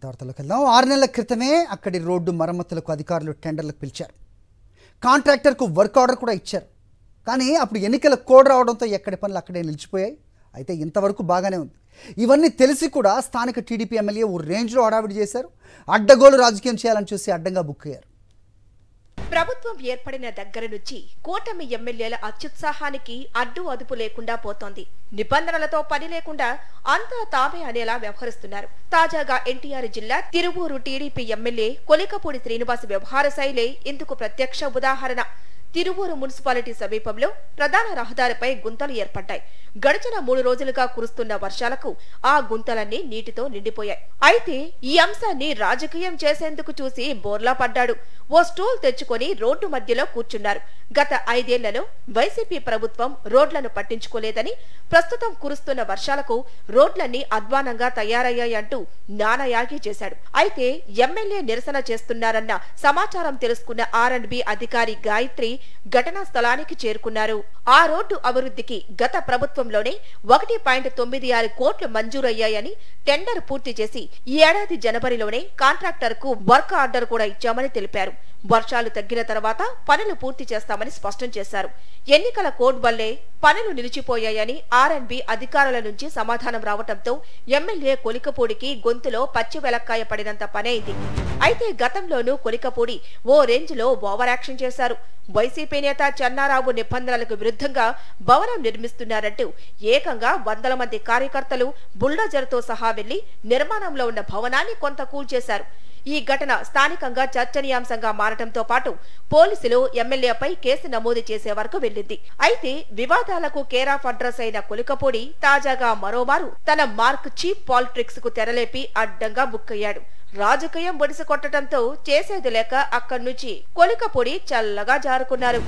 వార్తలకు వెళ్దాం. 6 నెలల క్రితమే అక్కడి రోడ్డు మరమ్మతులకు అధికారులు టెండర్లకు పిలిచారు. కాంట్రాక్టర్కు వర్క్ ఆర్డర్ కూడా ఇచ్చారు. కానీ అప్పుడు ఎన్నికల కోడ్ రావడంతో ఎక్కడి పనులు అక్కడే నిలిచిపోయాయి. అయితే ఇంతవరకు బాగానే ఉంది. ఇవన్నీ తెలిసి కూడా స్థానిక టీడీపీ ఎమ్మెల్యే ఓ రేంజ్లో హడావిడి చేశారు. అడ్డగోలు రాజకీయం చేయాలని చూసి అడ్డంగా బుక్ అయ్యారు. ప్రభుత్వం ఏర్పడిన దగ్గర నుంచి కూటమి ఎమ్మెల్యేల అత్యుత్సాహానికి అడ్డు అదుపు లేకుండా పోతోంది. నిబంధనలతో పని లేకుండా అంతా తామే అనేలా వ్యవహరిస్తున్నారు. తాజాగా ఎన్టీఆర్ జిల్లా తిరువూరు టీడీపీ ఎమ్మెల్యే కొలికపూడి శ్రీనివాస్ వ్యవహార శైలే ఇందుకు ప్రత్యక్ష ఉదాహరణ. తిరువూరు మున్సిపాలిటీ సమీపంలో ప్రధాన రహదారిపై గుంతలు ఏర్పడ్డాయి. గడిచిన 3 రోజులుగా కురుస్తున్న వర్షాలకు ఆ గుంతలన్నీ నీటితో నిండిపోయాయి. అయితే ఈ అంశాన్ని రాజకీయం చేసేందుకు చూసి బోర్లా పడ్డాడు. ఓ స్టూల్ తెచ్చుకొని రోడ్డు మధ్యలో కూర్చున్నారు. గత 5 ఏళ్లలో వైసీపీ ప్రభుత్వం రోడ్లను పట్టించుకోలేదని, ప్రస్తుతం కురుస్తున్న వర్షాలకు రోడ్లన్నీ అధ్వానంగా తయారయ్యాయంటూ నానాయాగి చేశాడు. అయితే ఎమ్మెల్యే నిరసన చేస్తున్నారన్న సమాచారం తెలుసుకున్న R&B అధికారి గాయత్రి ఘటనా స్థలానికి చేరుకున్నారు. ఆ రోడ్డు అభివృద్ధికి గత ప్రభుత్వంలోనే 1.96 కోట్లు మంజూరయ్యాయని, టెండర్ పూర్తి చేసి ఈ ఏడాది జనవరిలోనే కాంట్రాక్టర్ కు వర్క్ ఆర్డర్ కూడా ఇచ్చామని తెలిపారు. వర్షాలు తగ్గిన తర్వాత పనులు పూర్తి చేస్తామని స్పష్టం చేశారు. ఎన్నికల కోడ్ వల్లే పనులు నిలిచిపోయాయని R&B అధికారుల నుంచి సమాధానం రావడంతో ఎమ్మెల్యే కొలికపూడికి గొంతులో పచ్చి వెలక్కాయ పడినంత పనైంది. అయితే గతంలోనూ కొలికపూడి ఓ రేంజ్ లో ఓవర్ యాక్షన్ చేశారు. వైసీపీ నేత చెన్నారావు నిబంధనలకు విరుద్ధంగా భవనం నిర్మిస్తున్నారంటూ ఏకంగా 100 మంది కార్యకర్తలు బుల్డోజర్తో సహా వెళ్లి నిర్మాణంలో ఉన్న భవనాన్ని కొంత కూల్చేశారు. ఈ ఘటన స్థానికంగా చర్చనీయాంశంగా మారటంతో పాటు పోలీసులు ఎమ్మెల్యేపై కేసు నమోదు చేసే వరకు వెళ్లింది. అయితే వివాదాలకు కేర్ ఆఫ్ అడ్రస్ అయిన కొలికపూడి తాజాగా మరోమారు తన మార్క్ చీప్ పాలిటిక్స్ కు తెరలేపి అడ్డంగా బుక్కయ్యాడు. రాజకీయం ఒడిసి కొట్టడంతో చేసేది లేక అక్కడి నుంచి కొలికపూడి చల్లగా జారుకున్నారు.